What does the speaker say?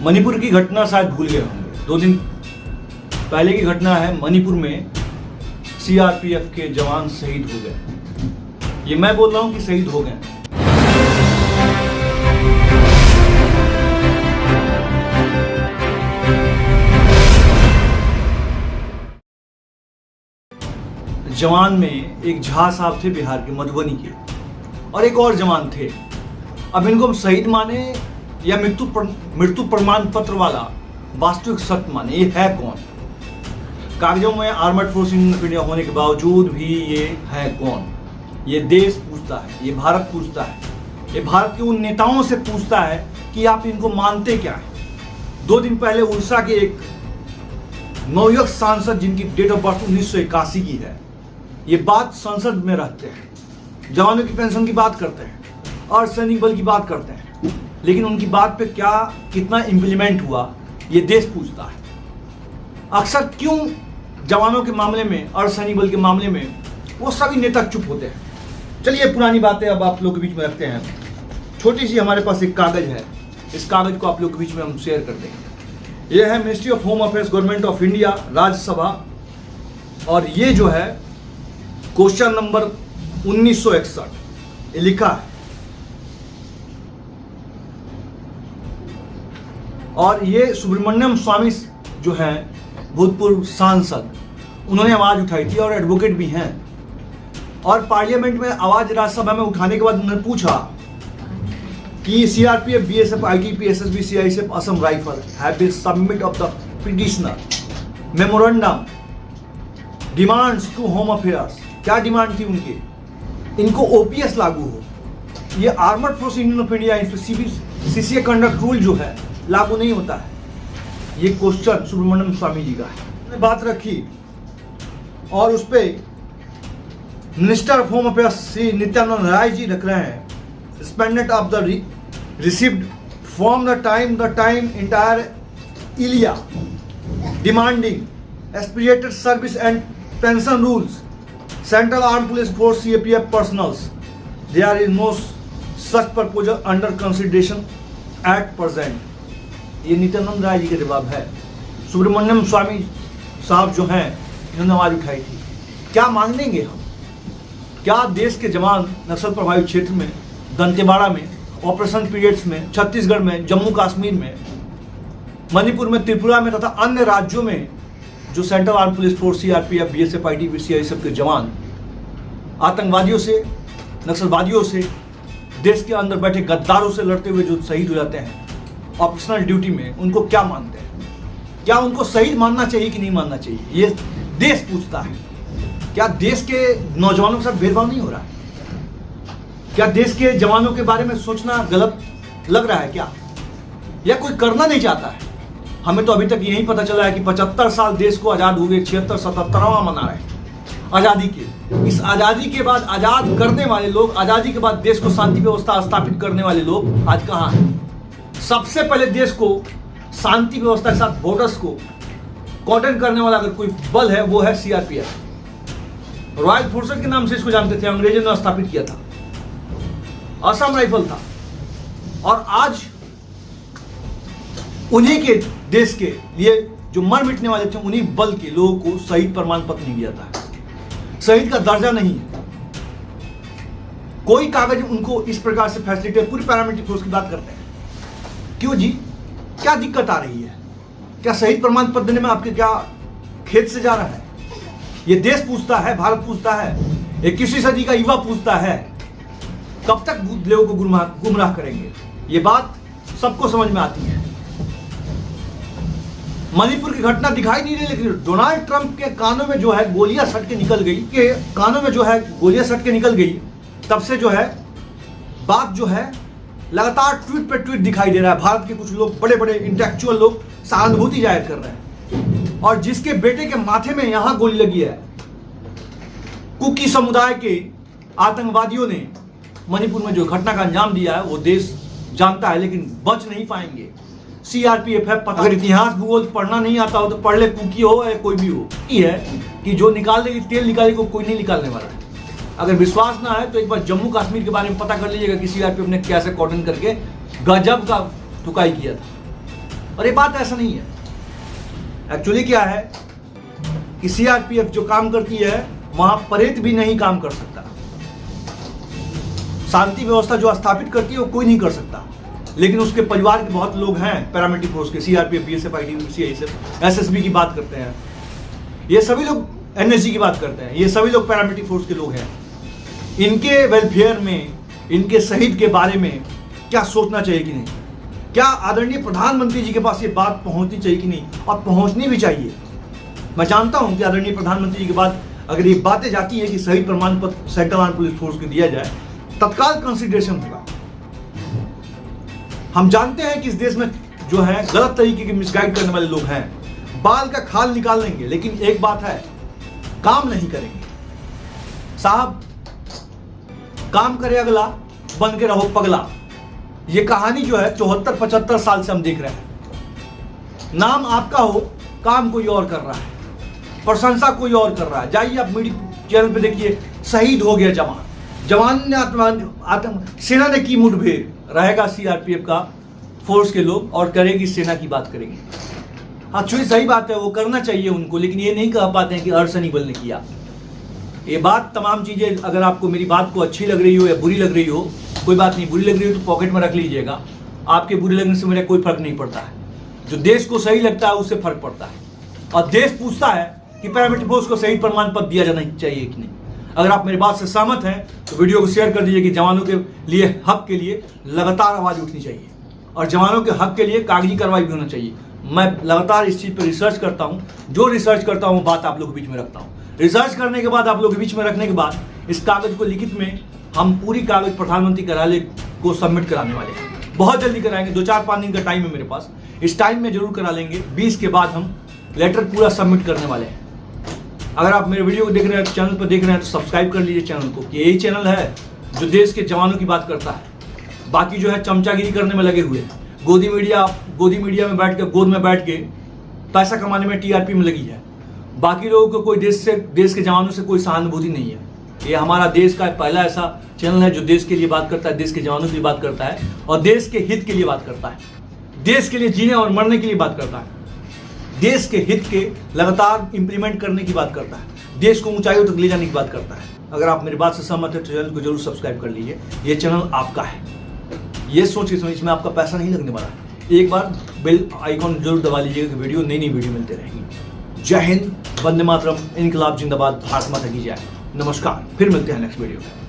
मणिपुर की घटना शायद भूल गए होंगे। 2 दिन पहले की घटना है, मणिपुर में सीआरपीएफ के जवान शहीद हो गए। ये मैं बोल रहा हूं कि शहीद हो गए। जवान में एक झा साहब थे बिहार के, मधुबनी के, और एक और जवान थे। अब इनको हम शहीद माने या मृत्यु प्रमाण पत्र वाला वास्तविक सत्य माने, ये है कौन? कागजों में आर्मर्ड फोर्सेस ऑफ इंडिया होने के बावजूद भी ये है कौन? ये देश पूछता है, ये भारत पूछता है, ये भारत के उन नेताओं से पूछता है कि आप इनको मानते क्या है। 2 दिन पहले उड़ीसा के एक नवयुवक सांसद जिनकी डेट ऑफ बर्थ 1981 की है, ये बात संसद में रखते हैं, जवानों की पेंशन की बात करते हैं और सैनिक बल की बात करते हैं, लेकिन उनकी बात पे क्या कितना इम्प्लीमेंट हुआ ये देश पूछता है। अक्सर क्यों जवानों के मामले में और सैनिक बल के मामले में वो सभी नेता चुप होते हैं? चलिए पुरानी बातें अब आप लोग के बीच में रखते हैं। छोटी सी हमारे पास एक कागज है, इस कागज को आप लोग के बीच में हम शेयर कर देंगे। ये है ministry of home affairs, government of India, Rajya Sabha, और ये जो है क्वेश्चन नंबर 1961 ये लिखा है। और ये सुब्रमण्यम स्वामी जो हैं भूतपूर्व सांसद, उन्होंने आवाज उठाई थी और एडवोकेट भी हैं। और पार्लियामेंट में आवाज राज्यसभा में उठाने के बाद उन्होंने पूछा कि CRPF, BSF, ITBP, SSB, CISF, Assam rifle have been submit of the petitioner memorandum demands to home affairs. क्या डिमांड थी उनकी? इनको ओपीएस लागू हो, ये armoured force Indian of India CCA conduct rule जो है लागू नहीं होता है। ये क्वेश्चन सुब्रमण्यम स्वामी जी का है, बात रखी और उस पर minister of home affairs Shri Nityanand Rai ji रख रहे हैं, suspended of the received from the time entire इलिया डिमांडिंग एक्सपीरिएटेड service and pension rules central arm police force CAPF personals, there is no such proposal under consideration at present. ये नित्यानंद राय जी का जवाब है। सुब्रमण्यम स्वामी साहब जो हैं इन्होंने आवाज उठाई थी। क्या मांगेंगे हम? क्या देश के जवान नक्सल प्रभावित क्षेत्र में, दंतेवाड़ा में, ऑपरेशन पीरियड्स में, छत्तीसगढ़ में, जम्मू कश्मीर में, मणिपुर में, त्रिपुरा में तथा अन्य राज्यों में जो central arm police force CRPF, BSF, ITBP, CISF के जवान आतंकवादियों से, नक्सलवादियों से, देश के अंदर बैठे गद्दारों से लड़ते हुए जो शहीद हो जाते हैं ऑपरेशनल ड्यूटी में, उनको क्या मानते हैं? क्या उनको शहीद मानना चाहिए कि नहीं मानना चाहिए? ये देश पूछता है। क्या देश के नौजवानों के साथ भेदभाव नहीं हो रहा है? क्या देश के जवानों के बारे में सोचना गलत लग रहा है क्या? या कोई करना नहीं चाहता है? हमें तो अभी तक यही पता चला है कि 75 साल देश को आजाद हो गए, 76, 77वां मना रहे हैं आजादी के। इस आजादी के बाद आजाद करने वाले लोग, आजादी के बाद देश को शांति व्यवस्था स्थापित करने वाले लोग आज कहाँ हैं? सबसे पहले देश को शांति व्यवस्था के साथ वोटर्स को कॉर्डन करने वाला अगर कोई बल है वो है सीआरपीएफ। रॉयल फोर्सेस के नाम से इसको जानते थे, अंग्रेजों ने स्थापित किया था। असम राइफल था, और आज उन्हीं के देश के लिए जो मर मिटने वाले थे, उन्हीं बल के लोगों को शहीद प्रमाण पत्र नहीं दिया था। शहीद का दर्जा नहीं है। कोई कागज उनको इस प्रकार से फैसिलिटी, पूरी पैरामिलिट्री फोर्स की बात करते हैं। क्यों जी? क्या दिक्कत आ रही है? क्या शहीद प्रमाण पत्र देने में आपके क्या खेत से जा रहा है? ये देश पूछता है, भारत पूछता है, 21वीं सदी का युवा पूछता है। कब तक लोगों को गुमराह करेंगे? ये बात सबको समझ में आती है। मणिपुर की घटना दिखाई नहीं रही, लेकिन डोनाल्ड ट्रंप के कानों में जो है गोलियां सट के निकल गई, तब से जो है बात जो है लगातार ट्वीट पे ट्वीट दिखाई दे रहा है। भारत के कुछ लोग, बड़े बड़े इंटेलेक्चुअल लोग सहानुभूति जाहिर कर रहे हैं। और जिसके बेटे के माथे में यहां गोली लगी है, कुकी समुदाय के आतंकवादियों ने मणिपुर में जो घटना का अंजाम दिया है, वो देश जानता है, लेकिन बच नहीं पाएंगे। सीआरपीएफ है, पता। अगर इतिहास भूगोल पढ़ना नहीं आता हो तो पढ़ ले, कुकी हो या कोई भी हो। ये है कि जो निकालने की तेल निकाले को कोई नहीं निकालने वाला है। अगर विश्वास ना है तो एक बार जम्मू कश्मीर के बारे में पता कर लीजिएगा कि सीआरपीएफ ने कैसे कॉर्डन करके गजब का ठुकाई किया था। और ये बात ऐसा नहीं है। एक्चुअली क्या है कि सीआरपीएफ जो काम करती है वहां प्रेत भी नहीं काम कर सकता। शांति व्यवस्था जो स्थापित करती है वो कोई नहीं कर सकता, लेकिन उसके परिवार के बहुत लोग हैं पैरामिलिट्री फोर्स के, सीआरपीएफ, बीएसएफ, आईटीबीपी, एसएसबी की बात करते हैं, ये सभी लोग एनएसजी की बात करते हैं, ये सभी लोग पैरामिलिट्री फोर्स के लोग हैं। इनके वेलफेयर में, इनके शहीद के बारे में क्या सोचना चाहिए कि नहीं? क्या आदरणीय प्रधानमंत्री जी के पास ये बात पहुंचनी चाहिए कि नहीं? और पहुंचनी भी चाहिए। मैं जानता हूं कि आदरणीय प्रधानमंत्री जी के बाद अगर ये बातें जाती है कि शहीद प्रमाण पत्र सेंट्रल आर्म पुलिस फोर्स को दिया जाए, तत्काल कंसिडरेशन होगा। हम जानते हैं कि इस देश में जो है गलत तरीके के मिसगाइड करने वाले लोग हैं, बाल का खाल निकाल लेंगे, लेकिन एक बात है, काम नहीं करेंगे। साहब, काम करे अगला, बन के रहो पगला। ये कहानी जो है 74-75 साल से हम देख रहे हैं। नाम आपका हो, काम कोई और कर रहा है, प्रशंसा कोई और कर रहा है। जाइए आप मीडिया चैनल पे देखिए, शहीद हो गया जवान ने सेना ने की मुठभेड़, रहेगा सीआरपीएफ का फोर्स के लोग और करेगी सेना की बात करेंगे। एक्चुअली सही बात है, वो करना चाहिए उनको, लेकिन ये नहीं कह पाते हैं कि अर्शनी बल ने किया। ये बात, तमाम चीजें, अगर आपको मेरी बात को अच्छी लग रही हो या बुरी लग रही हो, कोई बात नहीं, बुरी लग रही हो तो पॉकेट में रख लीजिएगा। आपके बुरे लगने से मेरा कोई फर्क नहीं पड़ता है। जो देश को सही लगता है उससे फर्क पड़ता है, और देश पूछता है कि पैरामिलिट्री फोर्स को शहीद प्रमाण पत्र दिया जाना चाहिए कि नहीं। अगर आप मेरी बात से सहमत हैं तो वीडियो को शेयर कर दीजिए कि जवानों के लिए, हक के लिए लगातार आवाज उठनी चाहिए, और जवानों के हक के लिए कागजी कार्रवाई भी होना चाहिए। मैं लगातार इस चीज पर रिसर्च करता हूँ, जो रिसर्च करता हूँ बात आप लोग के बीच में रखता हूँ। रिसर्च करने के बाद, आप लोग के बीच में रखने के बाद, इस कागज को लिखित में हम पूरी कागज प्रधानमंत्री कार्यालय को सबमिट कराने वाले हैं। बहुत जल्दी कराएंगे, 2-4-5 दिन का टाइम है मेरे पास, इस टाइम में जरूर करा लेंगे। 20 के बाद हम लेटर पूरा सबमिट करने वाले हैं। अगर आप मेरे वीडियो को देख रहे हैं, चैनल पर देख रहे हैं, तो सब्सक्राइब कर लीजिए चैनल को, कि यही चैनल है जो देश के जवानों की बात करता है। बाकी जो है चमचागिरी करने में लगे हुए हैं, गोदी मीडिया में बैठ के, गोद में बैठ के पैसा कमाने में, टीआरपी में लगी है। बाकी लोगों को कोई देश के जवानों से कोई सहानुभूति नहीं है। ये हमारा देश का पहला ऐसा चैनल है जो देश के लिए बात करता है, देश के जवानों के लिए बात करता है, और देश के हित के लिए बात करता है, देश के लिए जीने और मरने के लिए बात करता है, देश के हित के लगातार इंप्लीमेंट करने की बात करता है, देश को ऊंचाइयों तक ले जाने की बात करता है। अगर आप मेरी बात से सहमत है तो चैनल को जरूर सब्सक्राइब कर लीजिए। ये चैनल आपका है, ये सोच के इसमें आपका पैसा नहीं लगने वाला है। एक बार बेल आइकॉन जरूर दबा लीजिएगा कि वीडियो, नई वीडियो मिलते रहेंगी। जय हिंद, वंदे मातरम, इनकलाब जिंदाबाद, भारत माता की जय। नमस्कार, फिर मिलते हैं नेक्स्ट वीडियो में।